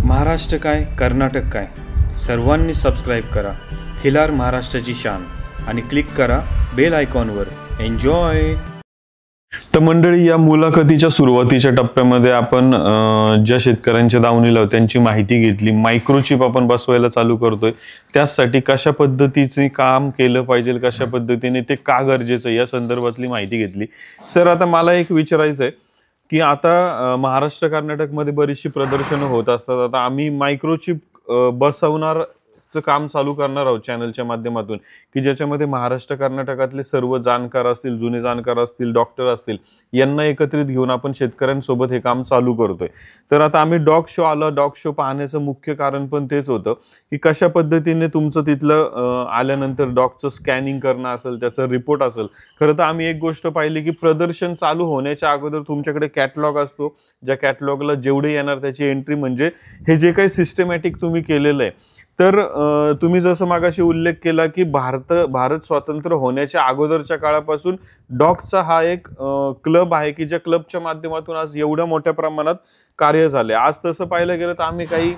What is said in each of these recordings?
महाराष्ट्र काय कर्नाटक काय सर्वांनी सबस्क्राईब करा खिलार महाराष्ट्राची शान आणि क्लिक करा बेल आयकॉनवर. एन्जॉय. तर मंडळी, या मुलाखतीच्या सुरुवातीच्या टप्प्यामध्ये आपण ज्या शेतकऱ्यांच्या दावणीला त्यांची माहिती घेतली. मायक्रोचिप आपण बसवायला चालू करतोय, त्यासाठी कशा पद्धतीचे काम केलं पाहिजे, कशा पद्धतीने ते का गरजेचं या संदर्भातली माहिती घेतली. सर, आता मला एक विचारायचं आहे की आता महाराष्ट्र कर्नाटकमध्ये बरीचशी प्रदर्शनं होत असतात. आता आम्ही मायक्रोचिप बसवणारचं काम चालू करणार आहोत चॅनलच्या माध्यमातून, की ज्याच्यामध्ये महाराष्ट्र कर्नाटकातले सर्व जाणकार असतील, जुने जाणकार असतील, डॉक्टर असतील, यांना एकत्रित घेऊन आपण शेतकऱ्यांसोबत हे काम चालू करतोय. तर आता आम्ही डॉग शो आलो, डॉग शो पाहण्याचं मुख्य कारण पण तेच होतं की कशा पद्धतीने तुमचं तिथलं आल्यानंतर डॉगचं स्कॅनिंग करणं असेल, त्याचा रिपोर्ट असेल. खरं तर आम्ही एक गोष्ट पाहिली की प्रदर्शन चालू होण्याच्या अगोदर तुमच्याकडे कॅटलॉग असतो, ज्या कॅटलॉगला जेवढे येणार त्याची एंट्री, म्हणजे हे जे काही सिस्टमॅटिक तुम्ही केलेलं आहे. तर तुम्ही जसं मागाशी उल्लेख केला की भारत स्वातंत्र्य होण्याच्या अगोदरच्या काळापासून डॉगचा हा एक क्लब आहे की ज्या क्लबच्या माध्यमातून आज एवढ्या मोठ्या प्रमाणात कार्य झाले. आज तसं पाहायला गेलं तर आम्ही काही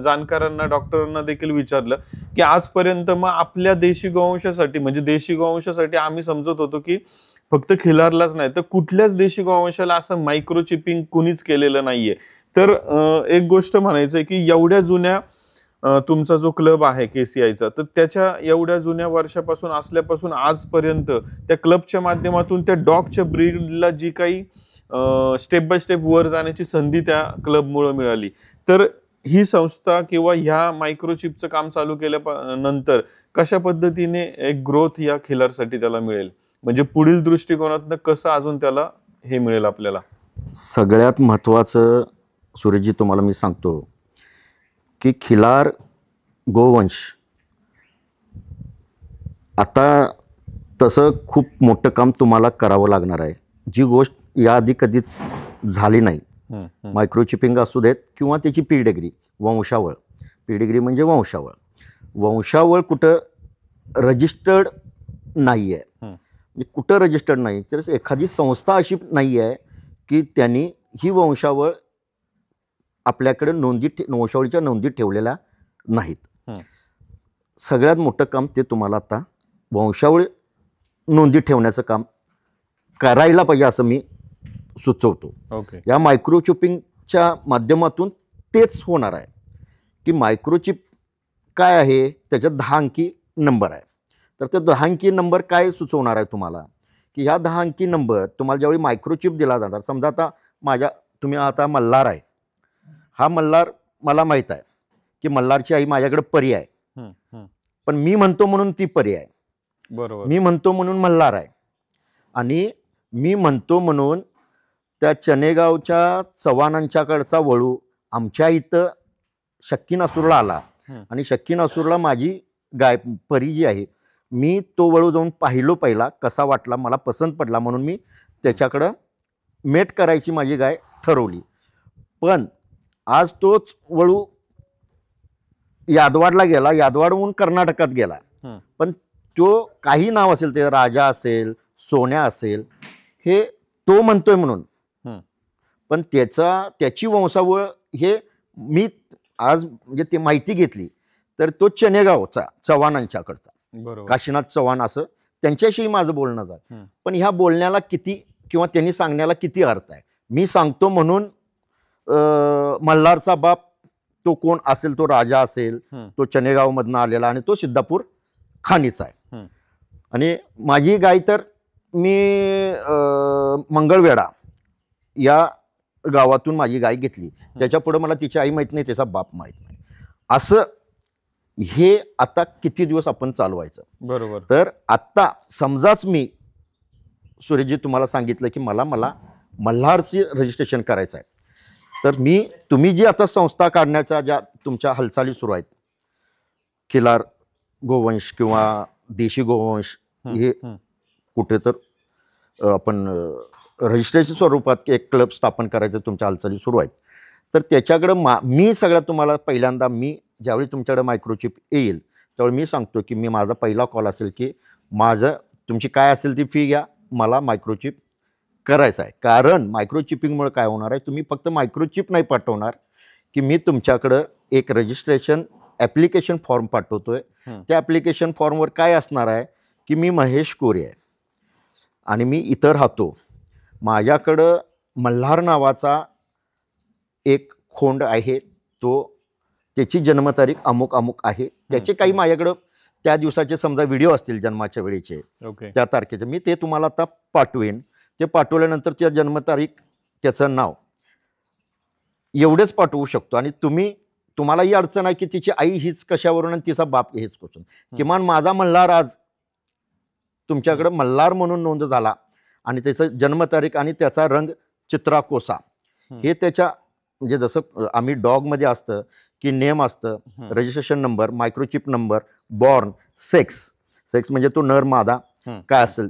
जाणकारांना, डॉक्टरांना देखील विचारलं की आजपर्यंत मग आपल्या देशी गोवंशासाठी, म्हणजे देशी गोवंशासाठी आम्ही समजत होतो की फक्त खिलारलाच नाही तर कुठल्याच देशी गोवंशाला असं मायक्रोचिपिंग कुणीच केलेलं नाहीये. तर एक गोष्ट म्हणायचं आहे की एवढ्या जुन्या तुमचा जो क्लब आहे केसीआयचा, तर त्याच्या एवढ्या जुन्या वर्षापासून असल्यापासून आजपर्यंत त्या क्लबच्या माध्यमातून त्या डॉगच्या ब्रीडला जी काही स्टेप बाय स्टेप वर जाण्याची संधी त्या क्लबमुळे मिळाली. तर ही संस्था किंवा ह्या मायक्रोचिपचं काम चालू केल्यानंतर कशा पद्धतीने एक ग्रोथ या खिलारसाठी त्याला मिळेल, म्हणजे पुढील दृष्टिकोनातनं कसं अजून त्याला हे मिळेल आपल्याला? सगळ्यात महत्त्वाचं सूरजजी तुम्हाला मी सांगतो की खिलार गोवंश आता तसं खूप मोठं काम तुम्हाला करावं लागणार आहे, जी गोष्ट याआधी कधीच झाली नाही. मायक्रोचिपिंग असू देत किंवा त्याची पेडिग्री, वंशावळ. पेडिग्री म्हणजे वंशावळ कुठं रजिस्टर्ड नाही आहे, कुठं रजिस्टर्ड नाही. तर एखादी संस्था अशी नाही आहे की त्यांनी ही वंशावळ आपल्याकडे वंशावळीच्या नोंदी ठेवलेल्या नाहीत. सगळ्यात मोठं काम ते तुम्हाला आता वंशावळ नोंदी ठेवण्याचं काम करायला पाहिजे असं मी सुचवतो. या मायक्रोचिपिंगच्या माध्यमातून तेच होणार आहे की मायक्रोचिप काय आहे, त्याच्यात 10 अंकी नंबर आहे. तर ते 10 अंकी नंबर काय सुचवणार आहे तुम्हाला की ह्या 10 अंकी नंबर तुम्हाला ज्यावेळी मायक्रोचिप दिला जाणार, समजा आता तुम्ही आता मल्हार आहे, हा मल्हार मला माहीत आहे की मल्हारची आई माझ्याकडे परी आहे, पण मी म्हणतो म्हणून ती परी आहे, बरोबर. मी म्हणतो म्हणून मल्हार आहे, आणि मी म्हणतो म्हणून त्या चनेगावच्या चव्हाणांच्याकडचा वळू आमच्या इथं शक्कीनासूरला आला आणि शक्कीनासूरला माझी गाय परी जी आहे, मी तो वळू जाऊन पाहिलो, पहिला कसा वाटला, मला पसंत पडला, म्हणून मी त्याच्याकडं मेट करायची माझी गाय ठरवली. पण आज तोच वळू यादवाडला गेला, यादवाडहून कर्नाटकात गेला, पण तो काही नाव असेल, ते राजा असेल, सोन्या असेल, हे तो म्हणतोय म्हणून, पण त्याची वंशावळ हे मी आज म्हणजे ते माहिती घेतली तर तो चनेगावचा चव्हाणांच्याकडचा, काशीनाथ चव्हाण असं त्यांच्याशी माझं बोलणं झालं. पण ह्या बोलण्याला किती किंवा त्यांनी सांगण्याला किती अर्थ आहे? मी सांगतो म्हणून मल्हारचा बाप तो कोण असेल, तो राजा असेल, तो चनेगावमधनं आलेला आणि तो सिद्धापूर खानीचा आहे. आणि माझी गाय तर मी मंगळवेढा या गावातून माझी गाय घेतली, त्याच्या पुढे मला तिची आई माहीत नाही, त्याचा बाप माहीत नाही. असं हे आता किती दिवस आपण चालवायचं? बरोबर. तर आत्ता समजाच मी सूर्यजी तुम्हाला सांगितलं की मला मल्हारची रजिस्ट्रेशन करायचं आहे, तर तुम्ही जी आता संस्था काढण्याच्या ज्या तुमच्या हालचाली सुरू आहेत, खिलार गोवंश किंवा देशी गोवंश, हे कुठे तर आपण रजिस्ट्रेशन स्वरूपात एक क्लब स्थापन करायचं तुमच्या हालचाली सुरू आहेत. तर त्याच्याकडं मी सगळ्यात तुम्हाला पहिल्यांदा, मी ज्यावेळी तुमच्याकडे मायक्रोचिप येईल त्यावेळी मी सांगतो की माझा पहिला कॉल असेल की तुमची काय असेल ती फी घ्या, मला मायक्रोचिप करायचं आहे. कारण मायक्रोचिपिंगमुळे काय होणार आहे, तुम्ही फक्त मायक्रोचिप नाही पाठवणार, की मी तुमच्याकडं एक रजिस्ट्रेशन ॲप्लिकेशन फॉर्म पाठवतोय. त्या ॲप्लिकेशन फॉर्मवर काय असणार आहे की मी महेश कोरे आहे आणि मी इथं राहतो. माझ्याकडं मल्हार नावाचा एक खोंड आहे, त्याची जन्मतारीख अमुक अमुक आहे. त्याचे काही माझ्याकडं त्या दिवसाचे समजा व्हिडिओ असतील जन्माच्या वेळेचे, त्या तारखेचे, मी ते तुम्हाला आता पाठवेन. ते पाठवल्यानंतर त्या जन्मतारीख, त्याचं नाव एवढेच पाठवू शकतो. आणि तुम्हाला ही अडचण आहे की तिची आई हीच कशावरून आणि तिचा बाप हेच कसून, किमान माझा मल्हार आज तुमच्याकडे मल्हार म्हणून नोंद झाला आणि त्याचं जन्मतारीख आणि त्याचा रंग चित्रा कोसा, हे त्याच्या म्हणजे जसं आम्ही डॉगमध्ये असतं की नेम असतं, registration number, microchip number, born, sex म्हणजे तो नर मादा काय असेल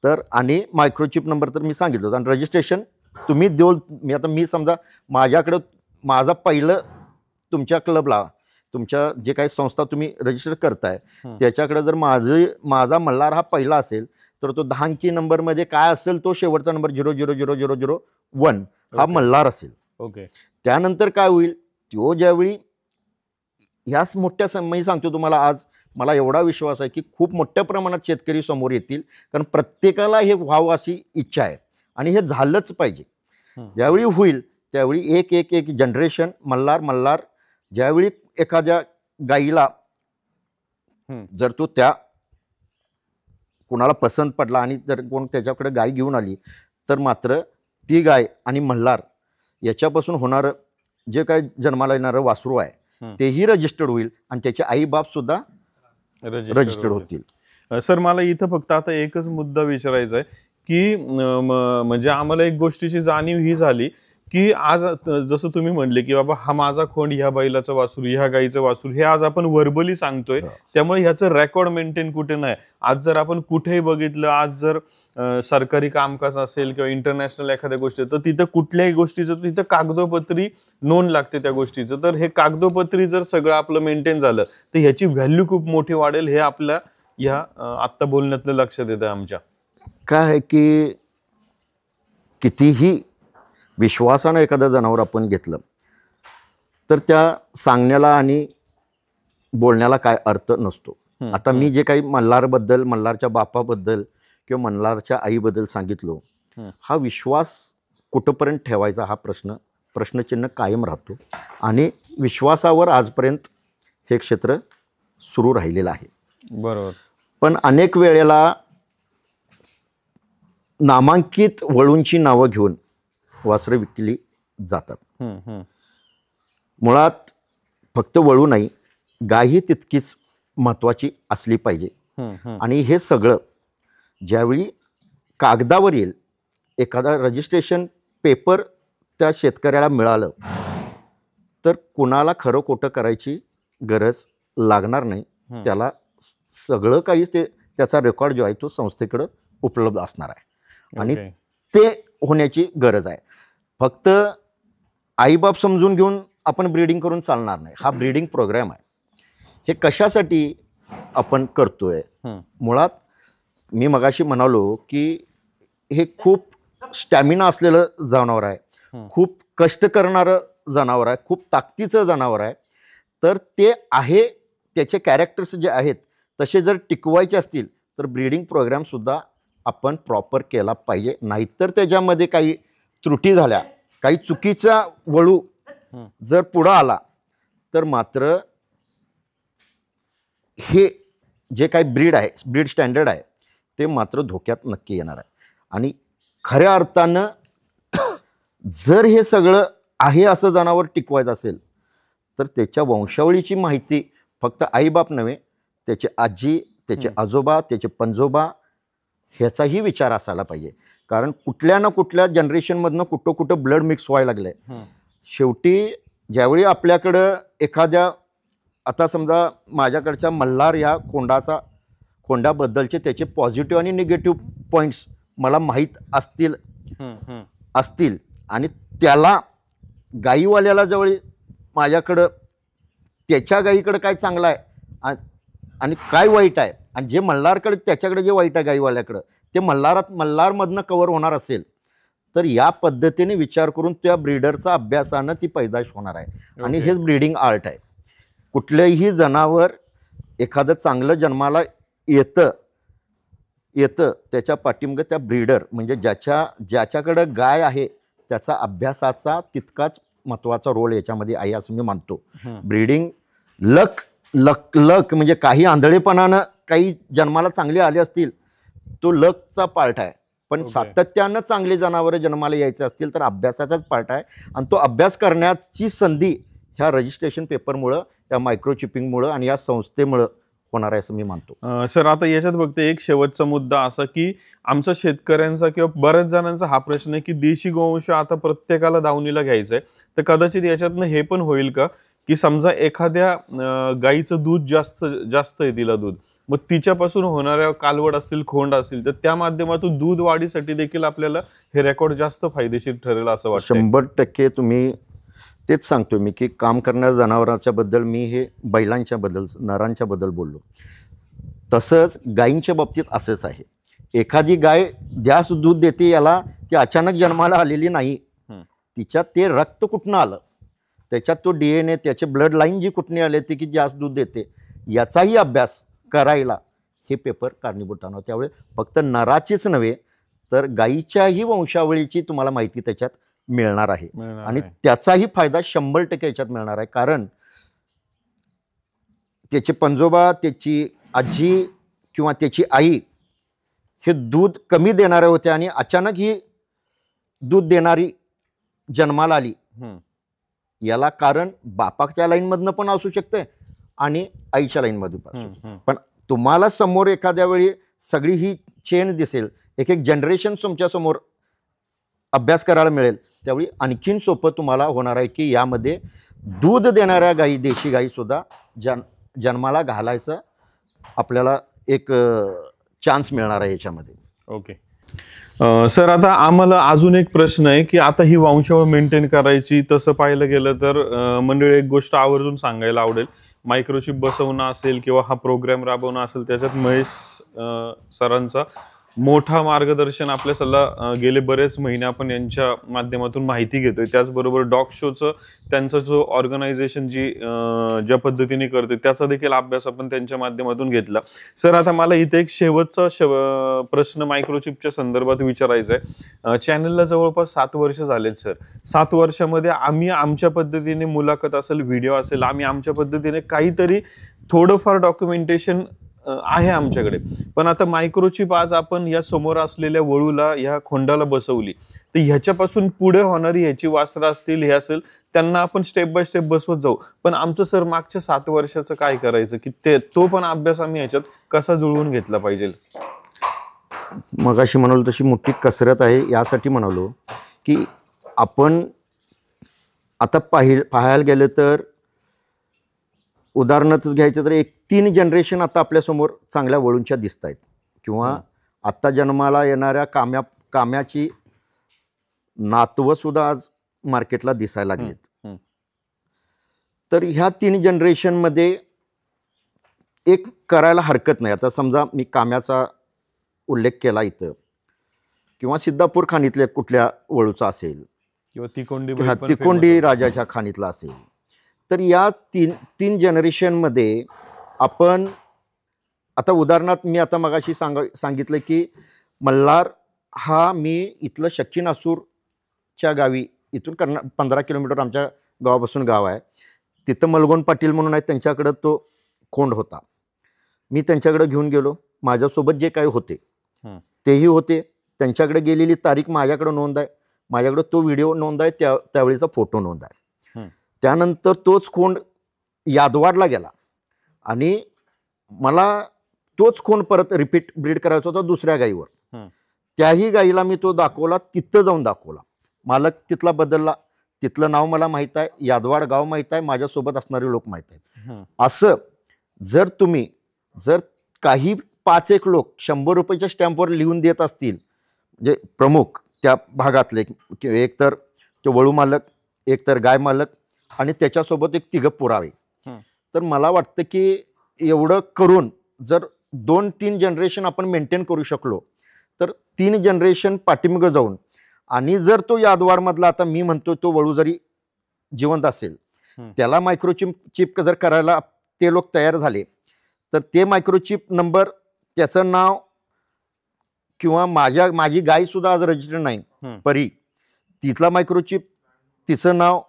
तर, आणि मायक्रोचिप नंबर तर मी सांगितलं होतं. आणि रजिस्ट्रेशन तुम्ही मी समजा माझ्याकडं माझा पहिलं तुमच्या क्लबला, तुमच्या जे काही संस्था तुम्ही रजिस्टर करताय त्याच्याकडे जर माझा मल्हार हा पहिला असेल तर तो 10 अंकी नंबरमध्ये काय असेल तो शेवटचा नंबर 000001 हा मल्हार असेल. त्यानंतर काय होईल, तो ज्यावेळी ह्याच मोठ्या मी सांगतो तुम्हाला, आज मला एवढा विश्वास आहे की खूप मोठ्या प्रमाणात शेतकरी समोर येतील, कारण प्रत्येकाला हे व्हावं अशी इच्छा आहे आणि हे झालंच पाहिजे. ज्यावेळी होईल त्यावेळी एक एक एक जनरेशन मल्हार ज्यावेळी एखाद्या गाईला जर तो त्या कोणाला पसंत पडला आणि जर कोण त्याच्याकडे गाय घेऊन आली तर मात्र ती गाय आणि मल्हार याच्यापासून होणारं जे काय जन्माला येणारं वासरू आहे तेही रजिस्टर्ड होईल आणि त्याचे आई बाप सुद्धा रजिस्टर्ड होतील. सर मला इथं फक्त आता एकच मुद्दा विचारायचा आहे की म्हणजे आम्हाला एक गोष्टीची जाणीव ही झाली की आज जसं तुम्ही म्हणले की बाबा हा माझा खोंड, ह्या बैलाचं वासरू, ह्या गाईचं वासरू, हे आज आपण व्हर्बली सांगतोय, त्यामुळे ह्याचं रेकॉर्ड मेंटेन कुठे नाही. आज जर आपण कुठेही बघितलं, आज जर सरकारी कामकाज असेल किंवा इंटरनॅशनल एखाद्या गोष्टी, तर तिथं कुठल्याही गोष्टीचं तिथं कागदोपत्री नोंद लागते त्या गोष्टीचं. तर हे कागदोपत्री जर सगळं आपलं मेंटेन झालं तर ह्याची व्हॅल्यू खूप मोठी वाढेल, हे आपल्या ह्या आत्ता बोलण्यातलं लक्षात येतं आमच्या. काय आहे की कितीही विश्वासानं एखादं जनावर आपण घेतलं तर त्या सांगण्याला आणि बोलण्याला काय अर्थ नसतो. आता मी जे काही मल्हारबद्दल, मल्हारच्या बापाबद्दल किंवा मल्हारच्या आईबद्दल सांगितलो, हा विश्वास कुठंपर्यंत ठेवायचा हा प्रश्नचिन्ह कायम राहतो आणि विश्वासावर आजपर्यंत हे क्षेत्र सुरू राहिलेलं आहे. बरोबर. पण अनेक वेळेला नामांकित वळूंची नावं घेऊन वासरे विकली जातात. मुळात फक्त वळू नाही, गायही तितकीच महत्त्वाची असली पाहिजे. आणि हे सगळं ज्यावेळी कागदावर येईल, एखादा रजिस्ट्रेशन पेपर त्या शेतकऱ्याला मिळालं तर कुणाला खरं खोटं करायची गरज लागणार नाही. त्याला सगळं काही त्याचा रेकॉर्ड जो आहे तो संस्थेकडं उपलब्ध असणार आहे आणि ते होण्याची गरज आहे. फक्त आईबाप समजून घेऊन आपण ब्रीडिंग करून चालणार नाही. हा ब्रीडिंग प्रोग्राम आहे. हे कशासाठी आपण करतोय, मुळात मी मगाशी म्हणालो की हे खूप स्टॅमिना असलेलं जनावर आहे, खूप कष्ट करणारं जनावर आहे, खूप ताकदीचं जनावर आहे. तर ते आहे, त्याचे कॅरेक्टर्स जे आहेत तसे जर टिकवायचे असतील तर ब्रीडिंग प्रोग्रामसुद्धा आपण प्रॉपर केला पाहिजे. नाहीतर त्याच्यामध्ये काही त्रुटी झाल्या, काही चुकीचा वळू जर पुढं आला तर मात्र हे जे काही ब्रीड स्टँडर्ड आहे ते मात्र धोक्यात नक्की येणार आहे. आणि खऱ्या अर्थानं जर हे सगळं आहे असं जनावर टिकवायचं असेल तर त्याच्या वंशावळीची माहिती फक्त आईबाप नव्हे, त्याचे आजी, त्याचे आजोबा, त्याचे पणजोबा ह्याचाही विचार असायला पाहिजे. कारण कुठल्या ना कुठल्या जनरेशनमधनं कुठं ब्लड मिक्स व्हायला लागलं आहे. शेवटी ज्यावेळी आपल्याकडं एखाद्या, आता समजा माझ्याकडच्या मल्हार या खोंडाबद्दलचे त्याचे पॉझिटिव्ह आणि निगेटिव्ह पॉईंट्स मला माहीत असतील आणि त्याला गाईवाल्याला जवळ माझ्याकडं त्याच्या गाईकडं काय चांगलं आहे आणि काय वाईट आहे, आणि जे मल्हारकडे त्याच्याकडे जे वाईट आहे गाईवाल्याकडं, ते मल्हारमधनं कवर होणार असेल तर या पद्धतीने विचार करून त्या ब्रीडरचा अभ्यासानं ती पैदाश होणार आहे आणि हेच ब्रीडिंग आर्ट आहे. कुठलंही जनावर एखादं चांगलं जन्माला येतं त्याच्या पाठीमागे त्या ब्रीडर म्हणजे ज्याच्याकडं गाय आहे त्याचा अभ्यासाचा तितकाच महत्त्वाचा रोल याच्यामध्ये आहे असं मी मानतो. ब्रीडिंग लक लक लक म्हणजे काही आंधळेपणानं काही जन्माला चांगले आले असतील तो लकचा पार्ट आहे, पण सातत्यानं चांगले जनावरं जन्माला यायचे असतील तर अभ्यासाचाच पार्ट आहे. आणि तो अभ्यास करण्याची संधी ह्या रजिस्ट्रेशन पेपरमुळं, या मायक्रोचिपिंगमुळं आणि या संस्थेमुळं होणार आहे असं मी मानतो. सर आता याच्यात बघते एक शेवटचा मुद्दा असा की आमचा शेतकऱ्यांचा किंवा बऱ्याच जणांचा हा प्रश्न आहे की देशी गोवंश आता प्रत्येकाला दावणीला घ्यायचा आहे, तर कदाचित याच्यातनं हे पण होईल का की समजा एखाद्या गाईचं दूध जास्त आहे, तिला दूध, मग तिच्यापासून होणाऱ्या कालवड असतील, खोंड असतील, तर त्या माध्यमातून दूध वाढीसाठी देखील आपल्याला हे रेकॉर्ड जास्त फायदेशीर ठरेल असं वाटतं? 100% तुम्ही तेच सांगतो मी की काम करणाऱ्या जनावरांच्या बद्दल मी हे बैलांच्या बद्दल नरांच्या बद्दल बोललो. तसंच गायींच्या बाबतीत असंच आहे. एखादी गाय जास्त दूध देते याला ती अचानक जन्माला आलेली नाही, तिच्यात ते रक्त कुठनं आलं, त्याच्यात तो DNA, त्याचे ब्लड लाईन जी कुठली आले ती की जास्त दूध देते याचाही अभ्यास करायला हे पेपर कारणीभूत ठरणार. त्यामुळे फक्त नराचीच नव्हे तर गायीच्याही वंशावळीची तुम्हाला माहिती त्याच्यात मिळणार आहे आणि त्याचाही फायदा 100% याच्यात मिळणार आहे. कारण त्याचे पंजोबा, त्याची आजी किंवा त्याची आई हे दूध कमी देणारे होते आणि अचानक ही दूध देणारी जन्माला आली, याला कारण बापाच्या लाईनमधनं पण असू शकते आणि आईच्या लाईनमधून पण. पण तुम्हाला समोर एखाद्या वेळी सगळी ही चेन दिसेल, एक एक जनरेशन तुमच्या समोर अभ्यास करायला मिळेल, त्यावेळी आणखीन सोपं तुम्हाला होणार आहे की यामध्ये दूध देणाऱ्या गायी, देशी गायी सुद्धा जन्माला घालायचं आपल्याला एक चान्स मिळणार आहे याच्यामध्ये. ओके सर, आता आम्हाला अजून एक प्रश्न आहे की आता ही वंशावळ मेंटेन करायची, तसं पाहिलं गेलं तर मंडळी एक गोष्ट आवर्जून सांगायला आवडेल, मायक्रोचिप बसवणं असेल किंवा हा प्रोग्राम राबवणं असेल, त्याच्यात महेश सरांचा मोठा मार्गदर्शन आपल्या सल्ला गेले बरेच महिने आपण यांच्या माध्यमातून माहिती घेतोय. त्याचबरोबर डॉग शोचं त्यांचा जो ऑर्गनायझेशन ज्या पद्धतीने करते त्याचा देखील अभ्यास आपण त्यांच्या माध्यमातून घेतला. सर आता मला इथे एक शेवटचा प्रश्न मायक्रोचिपच्या संदर्भात विचारायचा आहे. चॅनलला जवळपास 7 वर्ष झालेत सर. 7 वर्षामध्ये आम्ही आमच्या पद्धतीने मुलाखत असेल, व्हिडिओ असेल, आम्ही आमच्या पद्धतीने काहीतरी थोडंफार डॉक्युमेंटेशन आहे आमच्याकडे. पण आता मायक्रोचिप आज आपण या समोर असलेल्या वळूला, ह्या खोंडाला बसवली, तर ह्याच्यापासून पुढे होणारी ह्याची वासरं असतील, हे असेल, त्यांना आपण स्टेप बाय स्टेप बसवत जाऊ. पण आमचं सर मागच्या 7 वर्षाचं काय करायचं की तो पण अभ्यास आम्ही ह्याच्यात कसा जुळवून घेतला पाहिजे? मगाशी म्हणालो तशी मोठी कसरत आहे. यासाठी म्हणालो की आपण आता पाहायला गेलं तर उदाहरणच घ्यायचं तर 3 जनरेशन आता आपल्यासमोर चांगल्या वळूंच्या दिसत आहेत किंवा आत्ता जन्माला येणाऱ्या काम्याची नातवं सुद्धा आज मार्केटला दिसायला लागलीत. तर ह्या 3 जनरेशनमध्ये एक करायला हरकत नाही. आता समजा मी काम्याचा उल्लेख केला इथं किंवा सिद्धापूर खाणीतल्या कुठल्या वळूचा असेल किंवा तिकोंडी राजाच्या खाणीतला असेल, तर या 3 जनरेशनमध्ये आपण आता उदाहरणार्थ मी आता मगाशी सांगितलं की मल्हार हा मी इथलं शक्कीनासूरच्या गावी, इथून 15 किलोमीटर आमच्या गावापासून गाव आहे, तिथं मलगोन पाटील म्हणून आहे, त्यांच्याकडं तो खोंड होता. मी त्यांच्याकडे घेऊन गेलो. माझ्यासोबत जे काही होते तेही होते. त्यांच्याकडे गेलेली तारीख माझ्याकडे नोंद आहे, माझ्याकडे तो व्हिडिओ नोंद आहे, त्यावेळीचा फोटो नोंद आहे. त्यानंतर तोच खोंड यादवाडला गेला आणि मला तोच खोंड परत रिपीट ब्रीड करायचा होता दुसऱ्या गाईवर. त्याही गाईला मी तो दाखवला, तिथं जाऊन दाखवला. मालक तिथला बदलला, तिथलं नाव मला माहीत आहे, यादवाड गाव माहीत आहे, माझ्यासोबत असणारे लोक माहीत आहेत. असं जर तुम्ही काही 5-1 लोक 100 रुपयाच्या स्टॅम्पवर लिहून देत असतील, म्हणजे प्रमुख त्या भागातले, एक तर तो वळू मालक, एक तर गाय मालक आणि त्याच्यासोबत एक 3 पुरावे, तर मला वाटतं की एवढं करून जर 2-3 जनरेशन आपण मेंटेन करू शकलो तर 3 जनरेशन पाठीमागं जाऊन आणि जर तो यादवाडमधला आता मी म्हणतो तो वळू जरी जिवंत असेल त्याला मायक्रोचिप जर करायला ते लोक तयार झाले तर ते मायक्रोचिप नंबर त्याचं नाव किंवा माझी गाय सुद्धा आज रजिस्टर नाही परी तिथला मायक्रोचिप तिचं नाव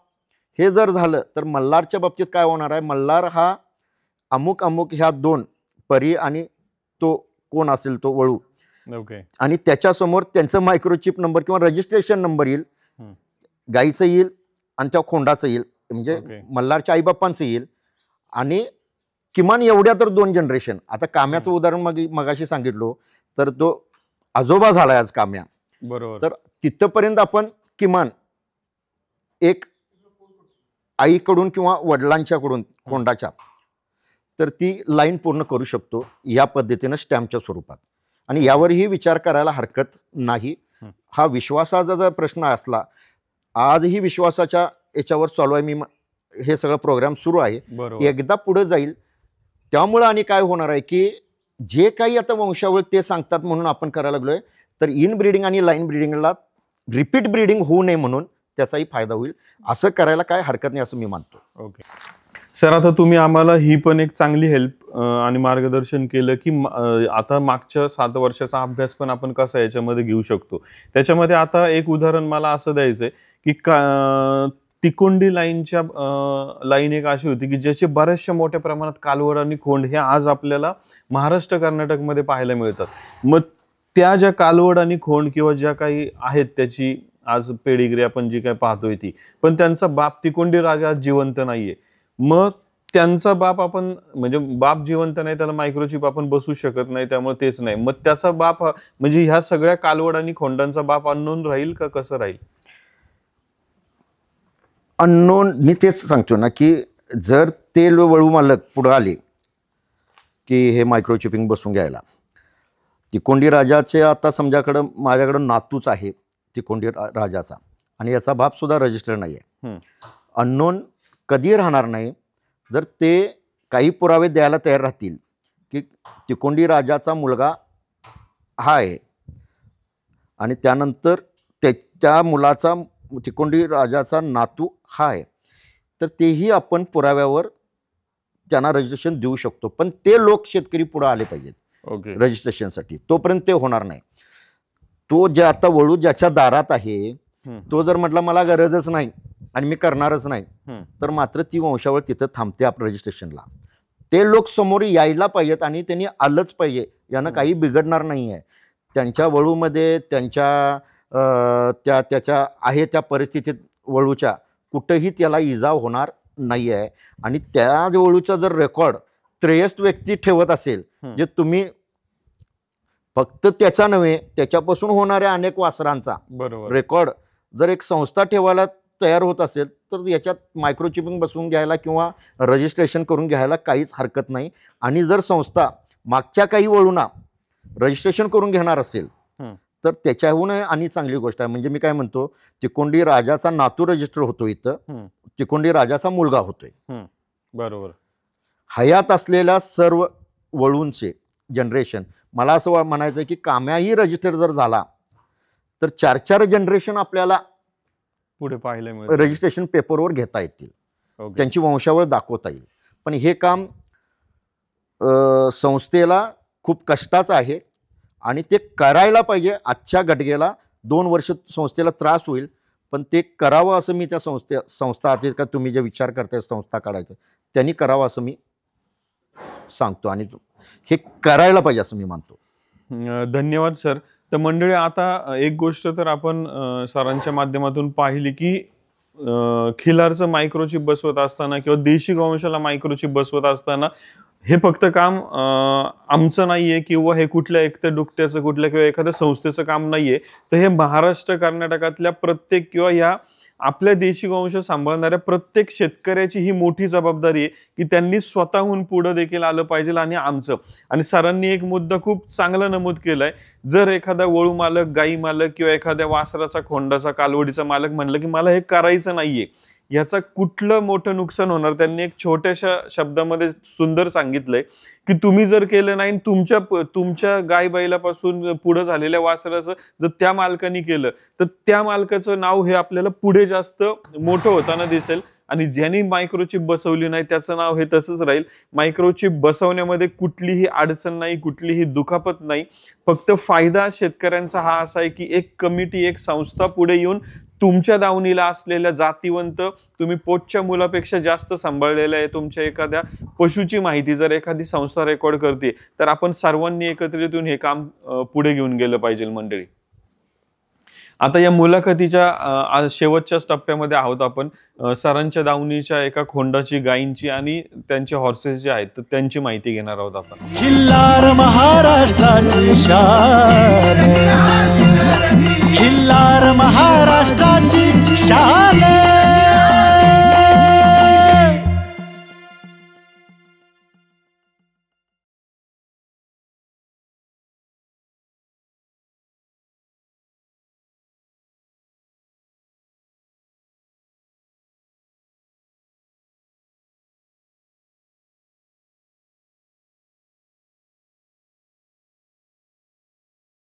हे जर झालं तर मल्हारच्या बाबतीत काय होणार आहे मल्हार हा अमुक अमुक ह्या 2 परी आणि तो कोण असेल तो वळू आणि त्याच्यासमोर त्यांचं मायक्रोचिप नंबर किंवा रजिस्ट्रेशन नंबर येईल गाईचं येईल आणि त्या खोंडाचं येईल म्हणजे मल्हारच्या आईबापांचं येईल आणि किमान एवढ्या तर 2 जनरेशन. आता काम्याचं उदाहरण मगाशी सांगितलो तर तो आजोबा झालाय आज काम्या बरोबर तर तिथपर्यंत आपण किमान एक आईकडून किंवा वडिलांच्याकडून खोंडाच्या तर ती लाईन पूर्ण करू शकतो या पद्धतीनं स्टॅम्पच्या स्वरूपात आणि यावरही विचार करायला हरकत नाही. हा विश्वासाचा जर प्रश्न असला आजही विश्वासाच्या याच्यावर चालू आहे. मी हे सगळं प्रोग्राम सुरू आहे एकदा पुढे जाईल त्यामुळे आणि काय होणार आहे की जे काही आता वंशावळ ते सांगतात म्हणून आपण करायला लागलोय तर इन ब्रीडिंग आणि लाईन ब्रीडिंगला रिपीट ब्रीडिंग होऊ नये म्हणून त्याचाही फायदा होईल. असं करायला काय हरकत नाही असं मी मानतो. ओके सर आता तुम्ही आम्हाला ही पण एक चांगली हेल्प आणि मार्गदर्शन केलं की आता मागच्या 7 वर्षाचा अभ्यास पण आपण कसा याच्यामध्ये घेऊ शकतो. त्याच्यामध्ये आता एक उदाहरण मला असं द्यायचंय की तिकोंडी लाईनच्या लाईन एक अशी होती की ज्याचे बऱ्याचशा मोठ्या प्रमाणात कालवड आणि खोंड हे आज आपल्याला महाराष्ट्र कर्नाटकमध्ये पाहायला मिळतात. मग त्या ज्या कालवड आणि खोंड किंवा ज्या काही आहेत त्याची आज पेडिग्री आपण जी काय पाहतोय ती पण त्यांचा बाप तिकोंडी राजा आज जिवंत नाहीये. मग त्यांचा बाप आपण म्हणजे बाप जिवंत नाही त्याला मायक्रोचिप आपण बसू शकत नाही त्यामुळे तेच नाही. मग त्याचा बाप म्हणजे ह्या सगळ्या कालवड आणि खोंडांचा बाप अननोन राहील का कसं राहील? अननोन मी तेच सांगतो ना की जर ते वळू मालक पुढे आले की हे मायक्रोचिपिंग बसून घ्यायला तिकोंडी राजाचे आता समजाकडं माझ्याकडं नातूच आहे तिकोंडी राजाचा आणि याचा बाप सुद्धा रजिस्टर नाही आहे. अननोन कधी राहणार नाही जर ते काही पुरावे द्यायला तयार राहतील की तिकोंडी राजाचा मुलगा हा आहे आणि त्यानंतर त्याच्या मुलाचा तिकोंडी राजाचा नातू हा आहे तर तेही आपण पुराव्यावर त्यांना रजिस्ट्रेशन देऊ शकतो. पण ते लोक शेतकरी पुढे आले पाहिजेत रजिस्ट्रेशनसाठी. तोपर्यंत ते होणार नाही. तो जे आता वळू ज्याच्या दारात आहे तो जर म्हटला मला गरजच नाही आणि मी करणारच नाही तर मात्र ती वंशावळ तिथं थांबते आप रजिस्ट्रेशनला. ते लोक समोर यायला पाहिजेत आणि त्यांनी आलंच पाहिजे. यानं काही बिघडणार नाही आहे. त्यांच्या वळूमध्ये त्याच्या आहे त्या परिस्थितीत वळूच्या कुठेही त्याला इजा होणार नाही आहे. आणि त्या वळूचा जर रेकॉर्ड त्रयस्थ व्यक्ती ठेवत असेल जे तुम्ही फक्त त्याचा नव्हे त्याच्यापासून होणाऱ्या अनेक वासरांचा रेकॉर्ड जर एक संस्था ठेवायला तयार होत असेल तर याच्यात मायक्रोचिपिंग बसवून घ्यायला किंवा रजिस्ट्रेशन करून घ्यायला काहीच हरकत नाही. आणि जर संस्था मागच्या काही वळूंना रजिस्ट्रेशन करून घेणार असेल तर त्याच्याहून आणि चांगली गोष्ट आहे. म्हणजे मी काय म्हणतो तिकोंडी राजाचा नातू रजिस्टर होतो इथं तिकोंडी राजाचा मुलगा होतोय. बरोबर. हयात असलेल्या सर्व वळूंचे जनरेशन मला असं म्हणायचं की काम्याही रजिस्टर जर झाला तर 4 जनरेशन आपल्याला पुढे पाहायला मिळेल रजिस्ट्रेशन पेपरवर घेता येतील. त्यांची वंशावळ दाखवता येईल. पण हे काम संस्थेला खूप कष्टाचं आहे आणि ते करायला पाहिजे. आजच्या घटनेला 2 वर्ष संस्थेला त्रास होईल पण ते करावं असं मी त्या संस्था आहेत का तुम्ही जे विचार करताय संस्था काढायचं त्यांनी करावं असं मी सांगतो आणि हे करायला पाहिजे असं मी मानतो. धन्यवाद सर. तर मंडळी आता एक गोष्ट तर आपण सरांच्या माध्यमातून पाहिली की खिलारचं मायक्रोचिप बसवत असताना किंवा देशी गोवंशाला मायक्रोचिप बसवत असताना हे फक्त काम आमचं नाहीये किंवा हे कुठल्या एकट्या दुकट्याचं कुठल्या किंवा एखाद्या संस्थेचं काम नाहीये. तर हे महाराष्ट्र कर्नाटकातल्या प्रत्येक किंवा ह्या आपल्या देशी गोवंश सांभाळणाऱ्या प्रत्येक शेतकऱ्याची ही मोठी जबाबदारी आहे की त्यांनी स्वतःहून पुढे देखील आलं पाहिजे. आणि सरांनी एक मुद्दा खूप चांगला नमूद केलाय. जर एखादा वळू मालक गाई मालक किंवा एखाद्या वासराचा खोंडाचा कालवडीचा मालक म्हणलं की मला हे करायचं नाहीये याचा कुठलं मोठं नुकसान होणार. त्यांनी एक छोट्याशा शब्दामध्ये सुंदर सांगितलंय की तुम्ही जर केलं नाही, तुमच्या गाय बैलापासून पुढे झालेल्या वासराचं जर त्या मालकाने केलं तर त्या मालकाचं नाव हे आपल्याला पुढे जास्त मोठं होताना दिसेल. आणि ज्यांनी मायक्रोचिप बसवली नाही त्याचं नाव हे तसंच राहील. मायक्रोचिप बसवण्यामध्ये कुठलीही अडचण नाही, कुठलीही दुखापत नाही. फक्त फायदा शेतकऱ्यांचा हा असा आहे की एक कमिटी, एक संस्था पुढे येऊन तुमच्या दावणीला असलेल्या जातीवंत, तुम्ही पोटच्या मुलापेक्षा जास्त सांभाळलेल्या आहे तुमच्या एखाद्या पशुची माहिती जर एखादी संस्था रेकॉर्ड करते तर आपण सर्वांनी एकत्रित येऊन हे काम पुढे घेऊन गेलं पाहिजे मंडळी. आता या मुलाखतीच्या शेवटच्याच टप्प्यामध्ये आहोत आपण. सरांच्या दावणीच्या एका खोंडाची, गायींची आणि त्यांचे हॉर्सेस जे आहेत तर त्यांची माहिती घेणार आहोत आपण. खिल्लार महाराष्ट्राची शान, खिल्लार महाराष्ट्राची शान.